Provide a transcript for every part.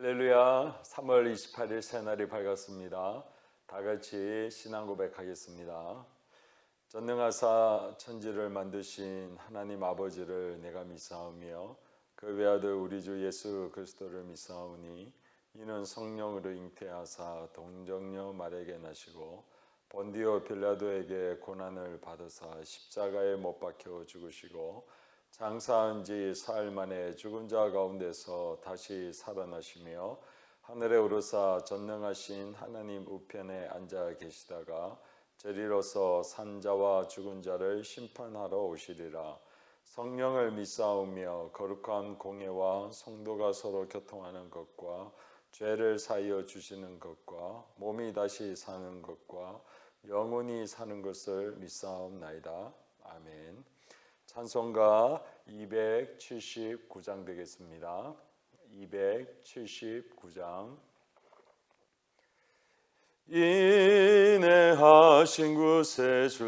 할렐루야. 3월 28일 새날이 밝았습니다. 다 같이 신앙 고백하겠습니다. 전능하사 천지를 만드신 하나님 아버지를 내가 믿사오며 그 외아들 우리 주 예수 그리스도를 믿사오니 이는 성령으로 잉태하사 동정녀 마리아에게 나시고 본디오 빌라도에게 고난을 받으사 십자가에 못 박혀 죽으시고 장사한 지 사흘 만에 죽은 자 가운데서 다시 살아나시며 하늘에 오르사 전능하신 하나님 우편에 앉아 계시다가 저리로서 산자와 죽은 자를 심판하러 오시리라. 성령을 믿사오며 거룩한 공예와 성도가 서로 교통하는 것과 죄를 사하여 주시는 것과 몸이 다시 사는 것과 영원히 사는 것을 믿사옵나이다. 아멘. 찬송가 279장 되겠습니다. 279장. 인내하신 구세주여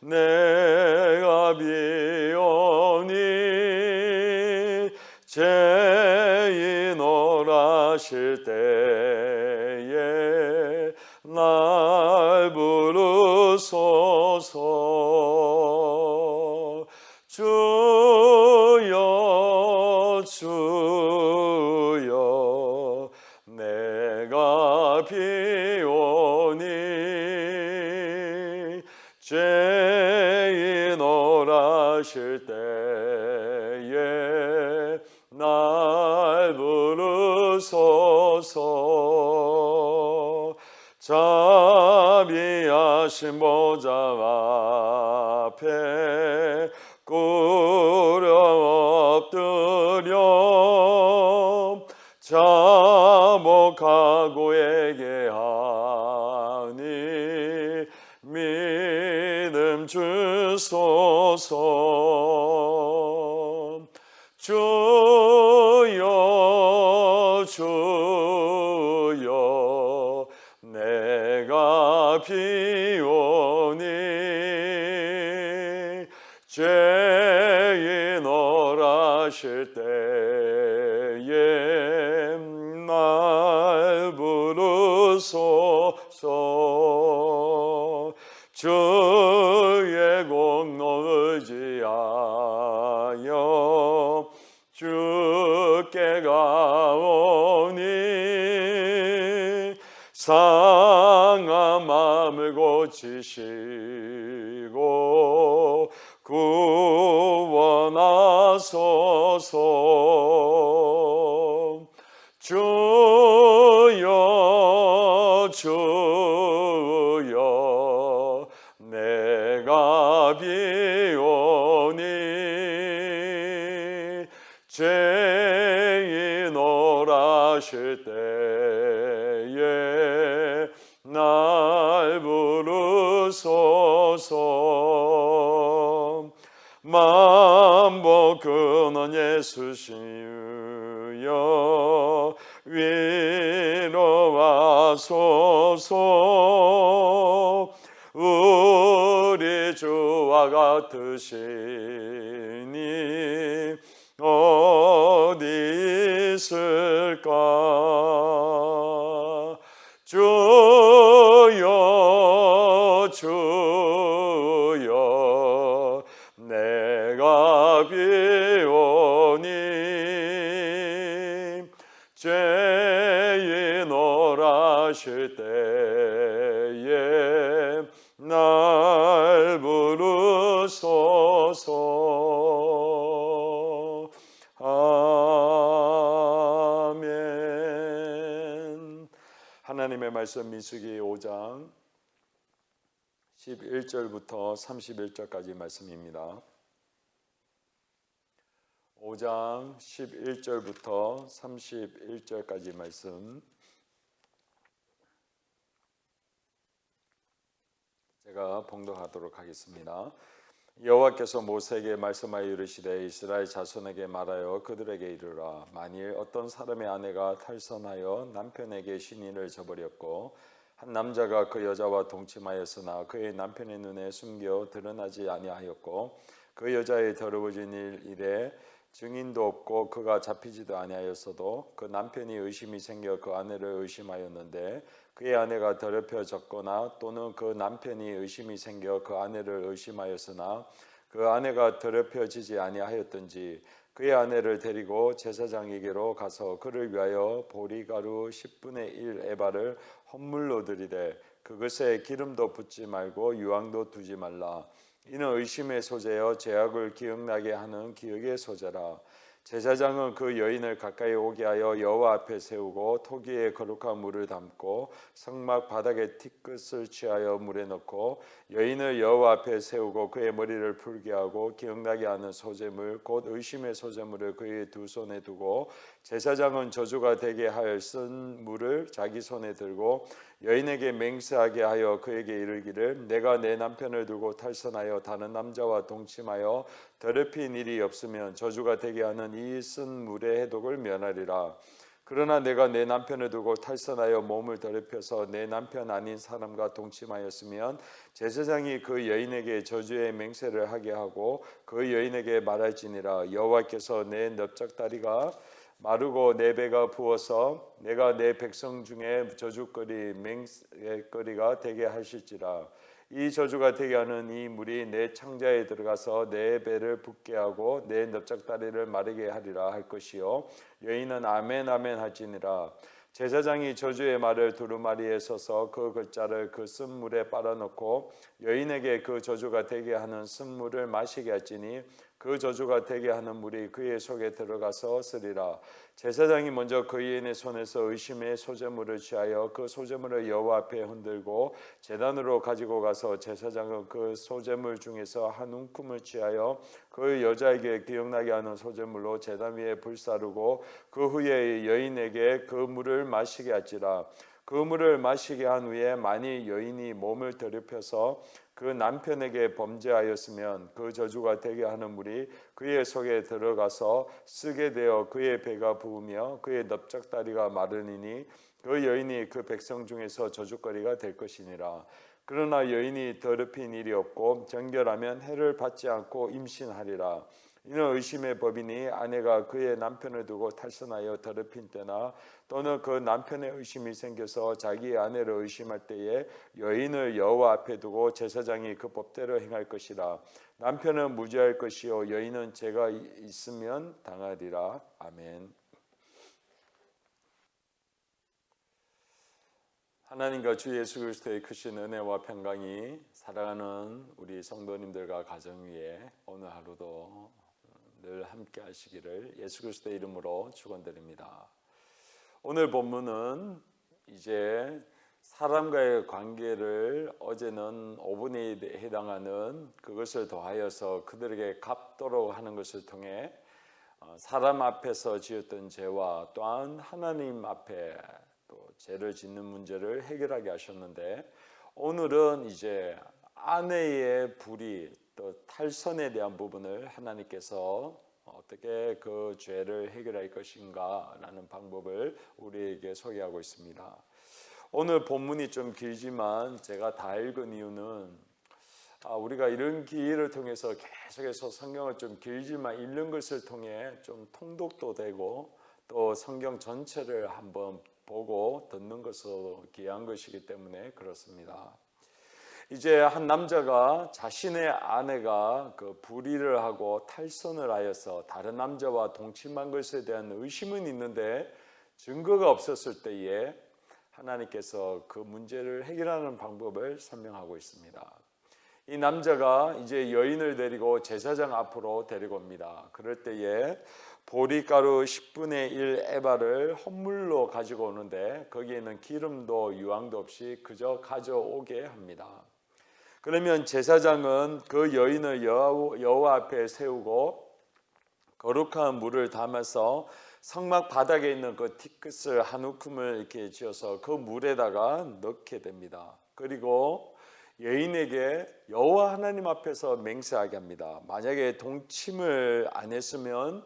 내가 비오니 죄인 오라실 때에 날 부르소서. 주여 주여 내가 비오니 죄인 오라실 때에 날 부르소서. 자비하신 보좌 앞에 꿇어 엎드려 자복하고 회개하니 믿음 주소서. 주여 주여 내가 비오니 죄인 오라실 때에 날 부르소서. 주의 공로 의지하여 주께 가오니 상한 마음을 고치시고 구원하소서. 주여 주여 내가 비오니 죄인 오라실 때에 날 부르소서. 만복 근원 예수시여 위로하소서. 우리 주와 같으시니 어디 있을까. 주여 주여 내가 비오니 죄인 오라실 때에 날 부르소서. 아멘. 하나님의 말씀 민수기 5장 11절부터 31절까지 말씀입니다. 5장 11절부터 31절까지 말씀 제가 봉독하도록 하겠습니다. 여호와께서 모세에게 말씀하여 이르시되 이스라엘 자손에게 말하여 그들에게 이르라. 만일 어떤 사람의 아내가 탈선하여 남편에게 신인을 저버렸고 한 남자가 그 여자와 동침하였으나 그의 남편의 눈에 숨겨 드러나지 아니하였고 그 여자의 더러워진 일에 증인도 없고 그가 잡히지도 아니하였어도 그 남편이 의심이 생겨 그 아내를 의심하였는데 그의 아내가 더럽혀졌거나 또는 그 남편이 의심이 생겨 그 아내를 의심하였으나 그 아내가 더럽혀지지 아니하였든지 그의 아내를 데리고 제사장에게로 가서 그를 위하여 보리가루 10분의 1 에바를 헌물로 드리되 그것에 기름도 붓지 말고 유황도 두지 말라. 이는 의심의 소재여 죄악을 기억나게 하는 기억의 소재라. 제사장은 그 여인을 가까이 오게 하여 여호와 앞에 세우고 토기에 거룩한 물을 담고 성막 바닥에 티끝을 취하여 물에 넣고 여인을 여호와 앞에 세우고 그의 머리를 풀게 하고 기억나게 하는 소재물 곧 의심의 소재물을 그의 두 손에 두고 제사장은 저주가 되게 할 쓴 물을 자기 손에 들고 여인에게 맹세하게 하여 그에게 이르기를 내가 내 남편을 두고 탈선하여 다른 남자와 동침하여 더럽힌 일이 없으면 저주가 되게 하는 이 쓴 물의 해독을 면하리라. 그러나 내가 내 남편을 두고 탈선하여 몸을 더럽혀서 내 남편 아닌 사람과 동침하였으면 제사장이 그 여인에게 저주의 맹세를 하게 하고 그 여인에게 말할지니라. 여호와께서 내 넓적다리가 마르고 내 배가 부어서 내가 내 백성 중에 저주거리 맹세거리가 되게 하실지라. 이 저주가 되게 하는 이 물이 내 창자에 들어가서 내 배를 붓게 하고 내 넓적다리를 마르게 하리라 할 것이요 여인은 아멘 아멘 할지니라. 제사장이 저주의 말을 두루마리에 써서 그 글자를 그 쓴물에 빨아넣고 여인에게 그 저주가 되게 하는 쓴물을 마시게 할지니 그 저주가 되게 하는 물이 그의 속에 들어가서 쓰리라. 제사장이 먼저 그 여인의 손에서 의심의 소재물을 취하여 그 소재물을 여호와 앞에 흔들고 제단으로 가지고 가서 제사장은 그 소재물 중에서 한 움큼을 취하여 그 여자에게 기억나게 하는 소재물로 제단 위에 불사르고 그 후에 여인에게 그 물을 마시게 할지라. 그 물을 마시게 한 후에 만일 여인이 몸을 더럽혀서 그 남편에게 범죄하였으면 그 저주가 되게 하는 물이 그의 속에 들어가서 쓰게 되어 그의 배가 부으며 그의 넓적다리가 마르니니 그 여인이 그 백성 중에서 저주거리가 될 것이니라. 그러나 여인이 더럽힌 일이 없고 정결하면 해를 받지 않고 임신하리라. 이는 의심의 법이니 아내가 그의 남편을 두고 탈선하여 더럽힌 때나 또는 그 남편의 의심이 생겨서 자기 아내를 의심할 때에 여인을 여호와 앞에 두고 제사장이 그 법대로 행할 것이라. 남편은 무죄할 것이요 여인은 죄가 있으면 당하리라. 아멘. 하나님과 주 예수 그리스도의 크신 은혜와 평강이 사랑하는 우리 성도님들과 가정 위에 오늘 하루도 늘 함께 하시기를 예수 그리스도의 이름으로 축원드립니다. 오늘 본문은 이제 사람과의 관계를 어제는 5분에 해당하는 그것을 더하여서 그들에게 갚도록 하는 것을 통해 사람 앞에서 지었던 죄와 또한 하나님 앞에 또 죄를 짓는 문제를 해결하게 하셨는데 오늘은 이제 아내의 불의 또 탈선에 대한 부분을 하나님께서 어떻게 그 죄를 해결할 것인가 라는 방법을 우리에게 소개하고 있습니다. 오늘 본문이 좀 길지만 제가 다 읽은 이유는 우리가 이런 기회를 통해서 계속해서 성경을 좀 길지만 읽는 것을 통해 좀 통독도 되고 또 성경 전체를 한번 보고 듣는 것으로 귀한 것이기 때문에 그렇습니다. 이제 한 남자가 자신의 아내가 그 불의를 하고 탈선을 하여서 다른 남자와 동침한 것에 대한 의심은 있는데 증거가 없었을 때에 하나님께서 그 문제를 해결하는 방법을 설명하고 있습니다. 이 남자가 이제 여인을 데리고 제사장 앞으로 데리고 옵니다. 그럴 때에 보리가루 10분의 1 에바를 헌물로 가지고 오는데 거기에는 기름도 유황도 없이 그저 가져오게 합니다. 그러면 제사장은 그 여인을 여호와 앞에 세우고 거룩한 물을 담아서 성막 바닥에 있는 그 티끝을 한 움큼을 이렇게 쥐어서 그 물에다가 넣게 됩니다. 그리고 여인에게 여호와 하나님 앞에서 맹세하게 합니다. 만약에 동침을 안 했으면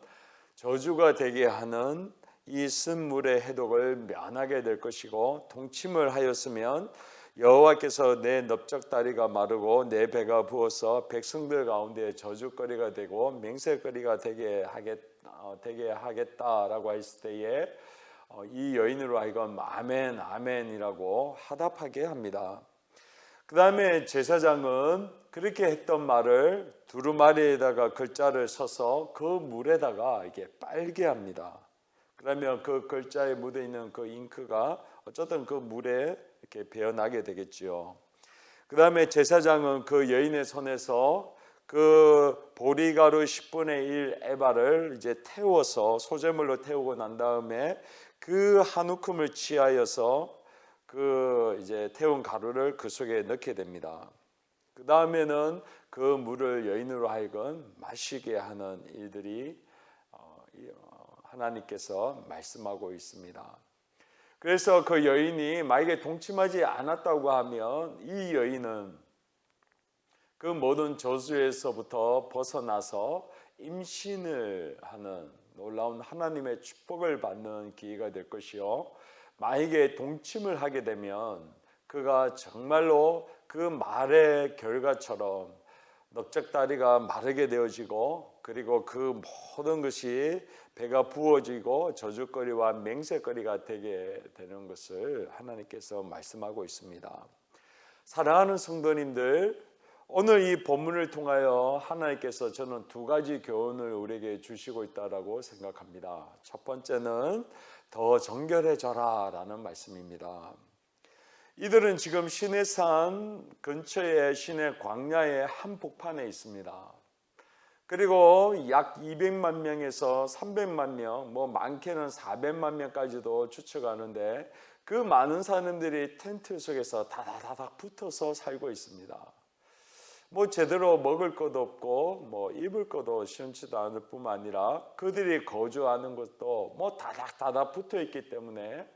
저주가 되게 하는 이 쓴 물의 해독을 면하게 될 것이고 동침을 하였으면 여호와께서 내 넓적다리가 마르고 내 배가 부어서 백성들 가운데 저주거리가 되고 맹세거리가 되게 하겠다라고 했을 때에 이 여인으로 하여금 아멘 아멘이라고 화답하게 합니다. 그 다음에 제사장은 그렇게 했던 말을 두루마리에다가 글자를 써서 그 물에다가 이게 빨게 합니다. 그러면 그 글자에 묻어 있는 그 잉크가 어쨌든 그 물에 이렇게 배어나게 되겠지요. 그 다음에 제사장은 그 여인의 손에서 그 보리가루 10분의 1 에바를 이제 태워서 소재물로 태우고 난 다음에 그 한 움큼을 취하여서 그 이제 태운 가루를 그 속에 넣게 됩니다. 그 다음에는 그 물을 여인으로 하여금 마시게 하는 일들이 하나님께서 말씀하고 있습니다. 그래서 그 여인이 만약에 동침하지 않았다고 하면 이 여인은 그 모든 저주에서부터 벗어나서 임신을 하는 놀라운 하나님의 축복을 받는 기회가 될 것이요, 만약에 동침을 하게 되면 그가 정말로 그 말의 결과처럼 넓적다리가 마르게 되어지고 그리고 그 모든 것이 배가 부어지고 저주거리와 맹세거리가 되게 되는 것을 하나님께서 말씀하고 있습니다. 사랑하는 성도님들, 오늘 이 본문을 통하여 하나님께서 저는 두 가지 교훈을 우리에게 주시고 있다고 생각합니다. 첫 번째는 더 정결해져라 라는 말씀입니다. 이들은 지금 시내산 근처에 시내 광야의 한복판에 있습니다. 그리고 약 200만 명에서 300만 명, 뭐 많게는 400만 명까지도 추측하는데 그 많은 사람들이 텐트 속에서 다다다닥 붙어서 살고 있습니다. 뭐 제대로 먹을 것도 없고 뭐 입을 것도 시원치도 않을 뿐만 아니라 그들이 거주하는 것도 뭐 다닥다닥 붙어 있기 때문에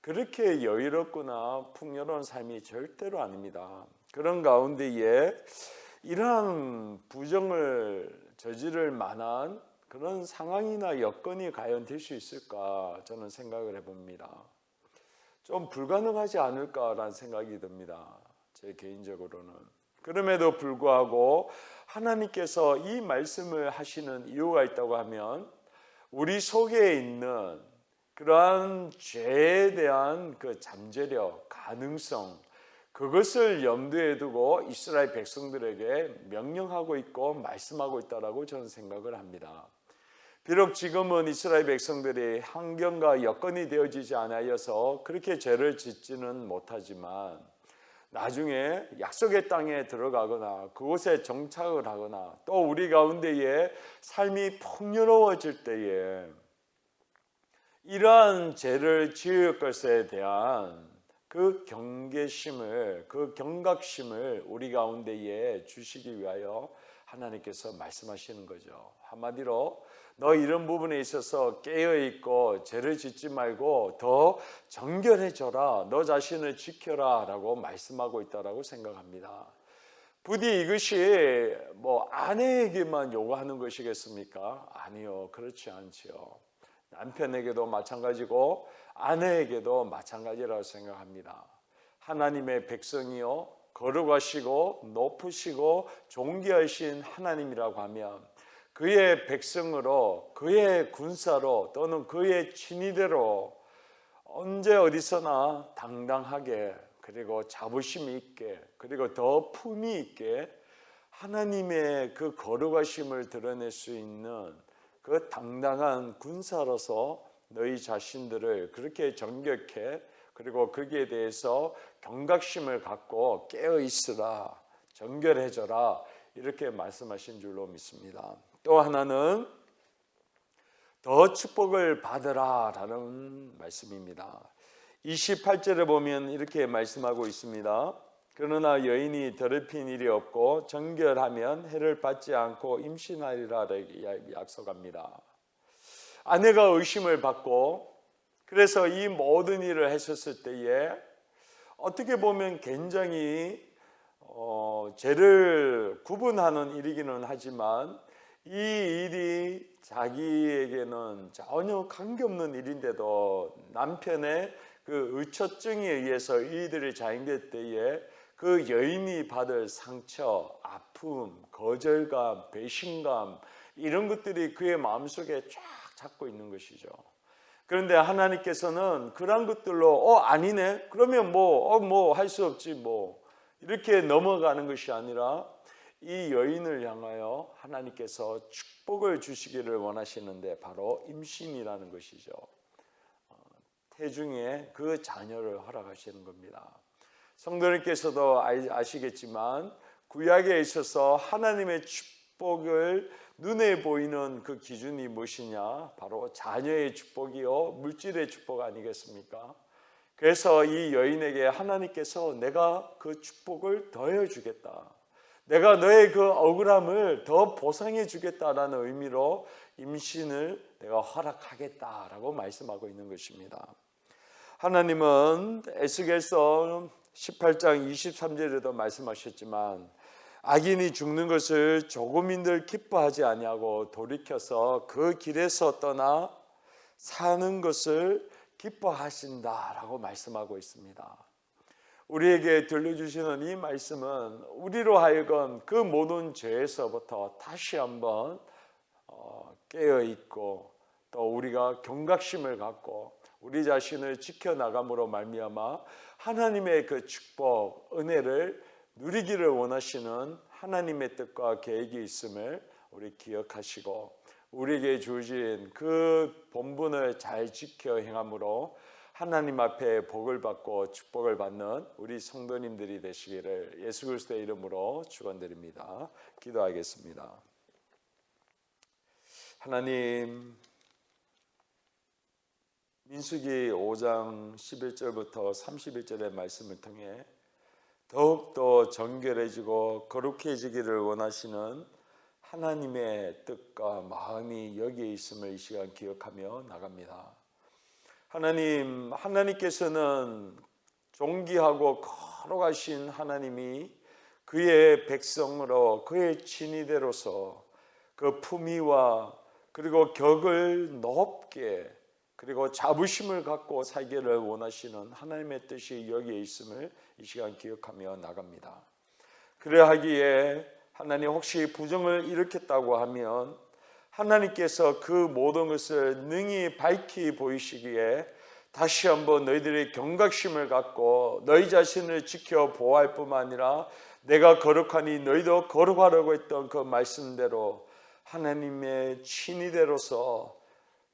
그렇게 여유롭거나 풍요로운 삶이 절대로 아닙니다. 그런 가운데에 이러한 부정을 저지를 만한 그런 상황이나 여건이 과연 될 수 있을까 저는 생각을 해봅니다. 좀 불가능하지 않을까라는 생각이 듭니다. 제 개인적으로는. 그럼에도 불구하고 하나님께서 이 말씀을 하시는 이유가 있다고 하면 우리 속에 있는 그러한 죄에 대한 그 잠재력, 가능성, 그것을 염두에 두고 이스라엘 백성들에게 명령하고 있고 말씀하고 있다라고 저는 생각을 합니다. 비록 지금은 이스라엘 백성들이 환경과 여건이 되어지지 않아서 그렇게 죄를 짓지는 못하지만 나중에 약속의 땅에 들어가거나 그곳에 정착을 하거나 또 우리 가운데에 삶이 풍요로워질 때에 이러한 죄를 지을 것에 대한 그 경계심을, 그 경각심을 우리 가운데에 주시기 위하여 하나님께서 말씀하시는 거죠. 한마디로 너 이런 부분에 있어서 깨어있고 죄를 짓지 말고 더 정결해져라, 너 자신을 지켜라 라고 말씀하고 있다고 생각합니다. 부디 이것이 뭐 아내에게만 요구하는 것이겠습니까? 아니요, 그렇지 않지요. 남편에게도 마찬가지고 아내에게도 마찬가지라고 생각합니다. 하나님의 백성이요, 거룩하시고 높으시고 존귀하신 하나님이라고 하면 그의 백성으로, 그의 군사로 또는 그의 친위대로 언제 어디서나 당당하게 그리고 자부심 있게 그리고 더 품위 있게 하나님의 그 거룩하심을 드러낼 수 있는 그 당당한 군사로서 너희 자신들을 그렇게 정결케 그리고 거기에 대해서 경각심을 갖고 깨어 있으라, 정결해져라 이렇게 말씀하신 줄로 믿습니다. 또 하나는 더 축복을 받으라 라는 말씀입니다. 28절에 보면 이렇게 말씀하고 있습니다. 그러나 여인이 더럽힌 일이 없고 정결하면 해를 받지 않고 임신하리라 약속합니다. 아내가 의심을 받고 그래서 이 모든 일을 했었을 때에 어떻게 보면 굉장히 죄를 구분하는 일이기는 하지만 이 일이 자기에게는 전혀 관계없는 일인데도 남편의 그 의처증에 의해서 이들이 자행될 때에 그 여인이 받을 상처, 아픔, 거절감, 배신감 이런 것들이 그의 마음속에 쫙 잡고 있는 것이죠. 그런데 하나님께서는 그런 것들로 아니네 그러면 뭐 할 수 없지 뭐 이렇게 넘어가는 것이 아니라 이 여인을 향하여 하나님께서 축복을 주시기를 원하시는데 바로 임신이라는 것이죠. 태중에 그 자녀를 허락하시는 겁니다. 성도님께서도 아시겠지만 구약에 있어서 하나님의 축복을 눈에 보이는 그 기준이 무엇이냐? 바로 자녀의 축복이요 물질의 축복 아니겠습니까? 그래서 이 여인에게 하나님께서 내가 그 축복을 더해 주겠다. 내가 너의 그 억울함을 더 보상해 주겠다라는 의미로 임신을 내가 허락하겠다라고 말씀하고 있는 것입니다. 하나님은 에스겔서 18장 23절에도 말씀하셨지만 악인이 죽는 것을 조금인들 기뻐하지 아니하고 돌이켜서 그 길에서 떠나 사는 것을 기뻐하신다라고 말씀하고 있습니다. 우리에게 들려주시는 이 말씀은 우리로 하여금 그 모든 죄에서부터 다시 한번 깨어있고 또 우리가 경각심을 갖고 우리 자신을 지켜나감으로 말미암아 하나님의 그 축복, 은혜를 누리기를 원하시는 하나님의 뜻과 계획이 있음을 우리 기억하시고 우리에게 주신 그 본분을 잘 지켜 행함으로 하나님 앞에 복을 받고 축복을 받는 우리 성도님들이 되시기를 예수 그리스도의 이름으로 축원드립니다. 기도하겠습니다. 하나님, 민수기 5장 11절부터 31절의 말씀을 통해 더욱더 정결해지고 거룩해지기를 원하시는 하나님의 뜻과 마음이 여기에 있음을 이 시간 기억하며 나갑니다. 하나님, 하나님께서는 존귀하고 거룩하신 하나님이 그의 백성으로 그의 친위대로서 그 품위와 그리고 격을 높게 그리고 자부심을 갖고 살기를 원하시는 하나님의 뜻이 여기에 있음을 이 시간 기억하며 나갑니다. 그러하기에 하나님 혹시 부정을 일으켰다고 하면 하나님께서 그 모든 것을 능히 밝히 보이시기에 다시 한번 너희들의 경각심을 갖고 너희 자신을 지켜 보호할 뿐만 아니라 내가 거룩하니 너희도 거룩하라고 했던 그 말씀대로 하나님의 친위대로서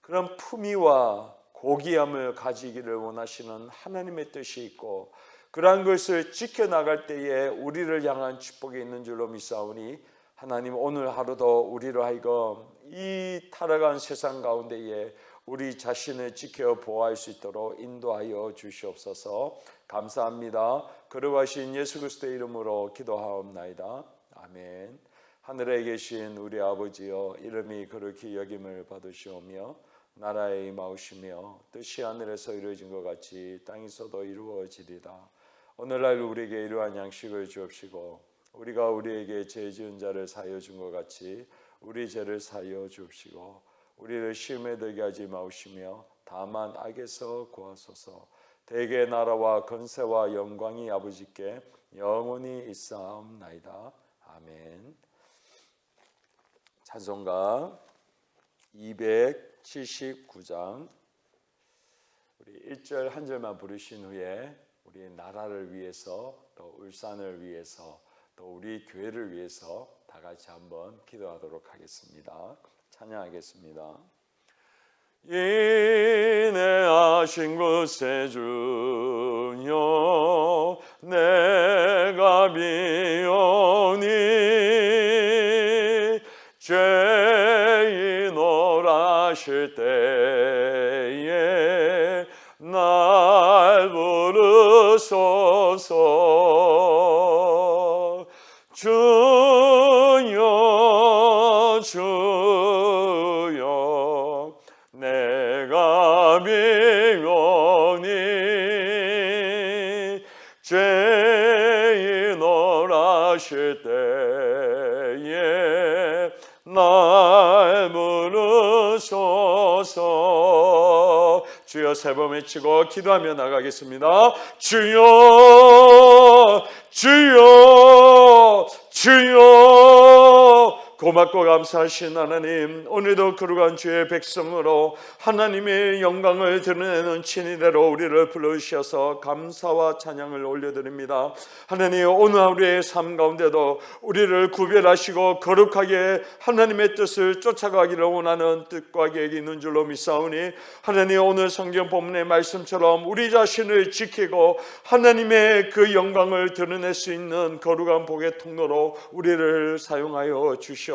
그런 품위와 고귀함을 가지기를 원하시는 하나님의 뜻이 있고 그러한 것을 지켜나갈 때에 우리를 향한 축복이 있는 줄로 믿사오니 하나님 오늘 하루도 우리로 하여금 이 타락한 세상 가운데에 우리 자신을 지켜 보호할 수 있도록 인도하여 주시옵소서. 감사합니다. 거룩하신 예수 그리스도의 이름으로 기도하옵나이다. 아멘. 하늘에 계신 우리 아버지여 이름이 거룩히 여김을 받으시오며 나라에 임하오시며 뜻이 하늘에서 이루어진 것 같이 땅에서도 이루어지리다. 오늘날 우리에게 이러한 양식을 주옵시고 우리가 우리에게 죄 지은 자를 사하여 준 것 같이 우리 죄를 사하여 주옵시고 우리를 시험에 들게 하지 마옵시며 다만 악에서 구하소서. 대개 나라와 권세와 영광이 아버지께 영원히 있사옵나이다. 아멘. 찬송가 279장 우리 1절 한 절만 부르신 후에 우리 나라를 위해서 또 울산을 위해서 또 우리 교회를 위해서 다 같이 한번 기도하도록 하겠습니다. 찬양하겠습니다. 인내하신 곳에 주여 내가 비오니 죄인 오라실 때에 날 부르소서. 주여 주여 내가 비오니 죄인 오라실 때에 날 부르소서. 주여 세 번 외치고 기도하며 나가겠습니다. 주여 주여 주여. 고맙고 감사하신 하나님, 오늘도 거룩한 주의 백성으로 하나님의 영광을 드러내는 친위대로 우리를 불러주셔서 감사와 찬양을 올려드립니다. 하나님, 오늘 하루의 삶 가운데도 우리를 구별하시고 거룩하게 하나님의 뜻을 쫓아가기를 원하는 뜻과 계획이 있는 줄로 믿사오니, 하나님 오늘 성경 본문의 말씀처럼 우리 자신을 지키고 하나님의 그 영광을 드러낼 수 있는 거룩한 복의 통로로 우리를 사용하여 주시옵소서.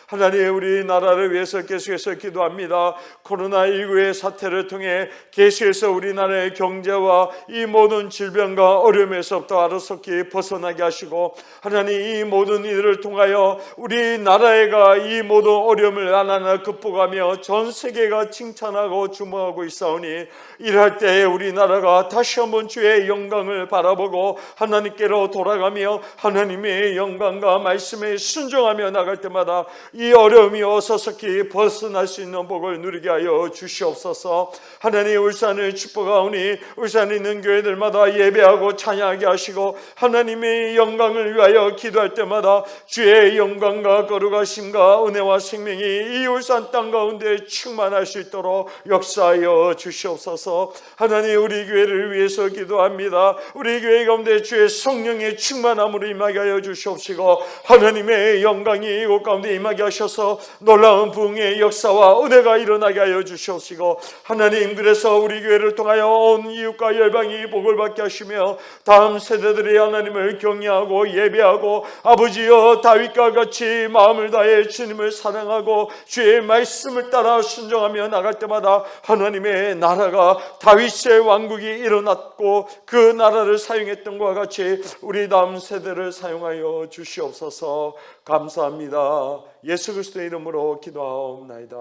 하나님, 우리나라를 위해서 계속해서 기도합니다. 코로나19의 사태를 통해 계속해서 우리나라의 경제와 이 모든 질병과 어려움에서부터 하루속히 벗어나게 하시고, 하나님 이 모든 일을 통하여 우리나라가 이 모든 어려움을 하나하나 극복하며 전 세계가 칭찬하고 주목하고 있사오니, 일할 때에 우리나라가 다시 한번 주의 영광을 바라보고 하나님께로 돌아가며 하나님의 영광과 말씀에 순종하며 나갈 때마다 이 어려움이 어서서히 벗어날 수 있는 복을 누리게 하여 주시옵소서. 하나님, 울산을 축복하오니 울산에 있는 교회들마다 예배하고 찬양하게 하시고, 하나님의 영광을 위하여 기도할 때마다 주의 영광과 거룩하심과 은혜와 생명이 이 울산 땅 가운데 충만할 수 있도록 역사하여 주시옵소서. 하나님, 우리 교회를 위해서 기도합니다. 우리 교회 가운데 주의 성령의 충만함으로 임하게 하여 주시옵시고, 하나님의 영광이 이곳 가운데 임하게 하셔서 놀라운 부흥의 역사와 은혜가 일어나게 하여 주시옵시고, 하나님, 그래서 우리 교회를 통하여 온 이웃과 열방이 복을 받게 하시며 다음 세대들이 하나님을 경외하고 예배하고, 아버지여 다윗과 같이 마음을 다해 주님을 사랑하고 주의 말씀을 따라 순종하며 나갈 때마다 하나님의 나라가 다윗의 왕국이 일어났고 그 나라를 사용했던 것과 같이 우리 다음 세대를 사용하여 주시옵소서. 감사합니다. 예수 그리스도의 이름으로 기도하옵나이다.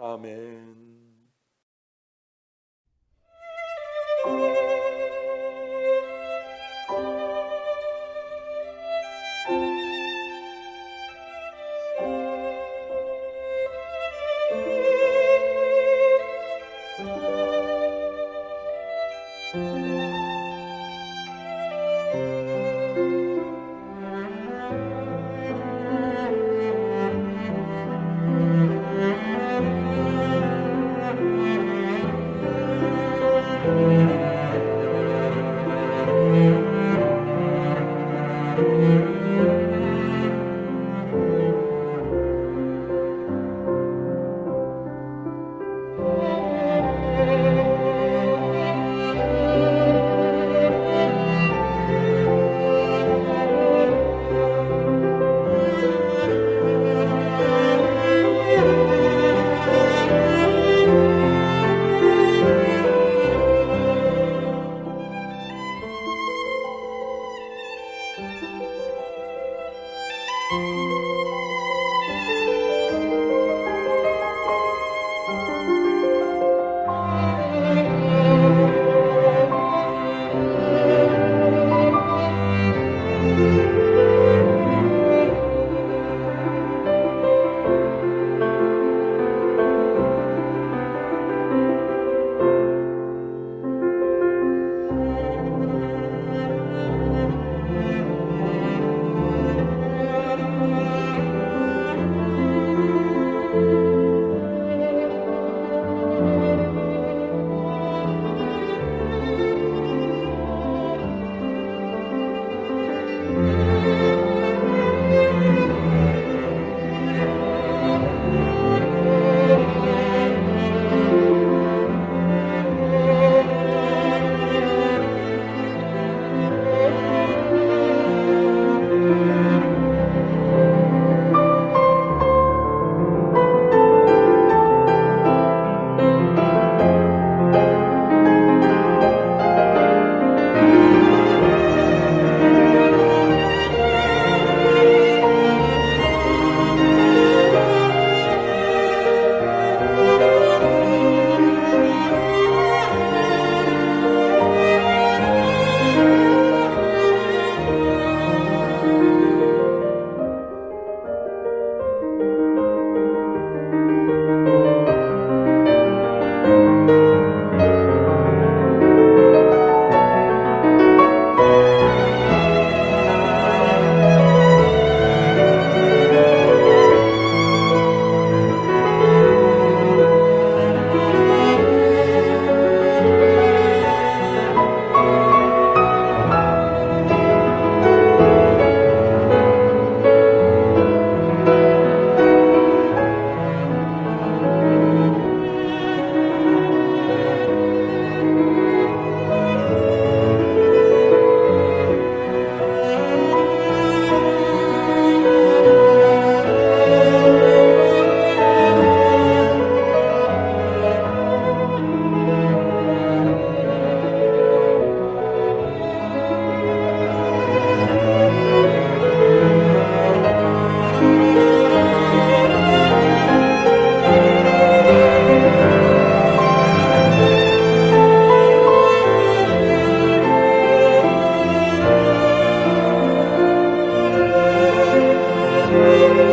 아멘.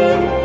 아멘.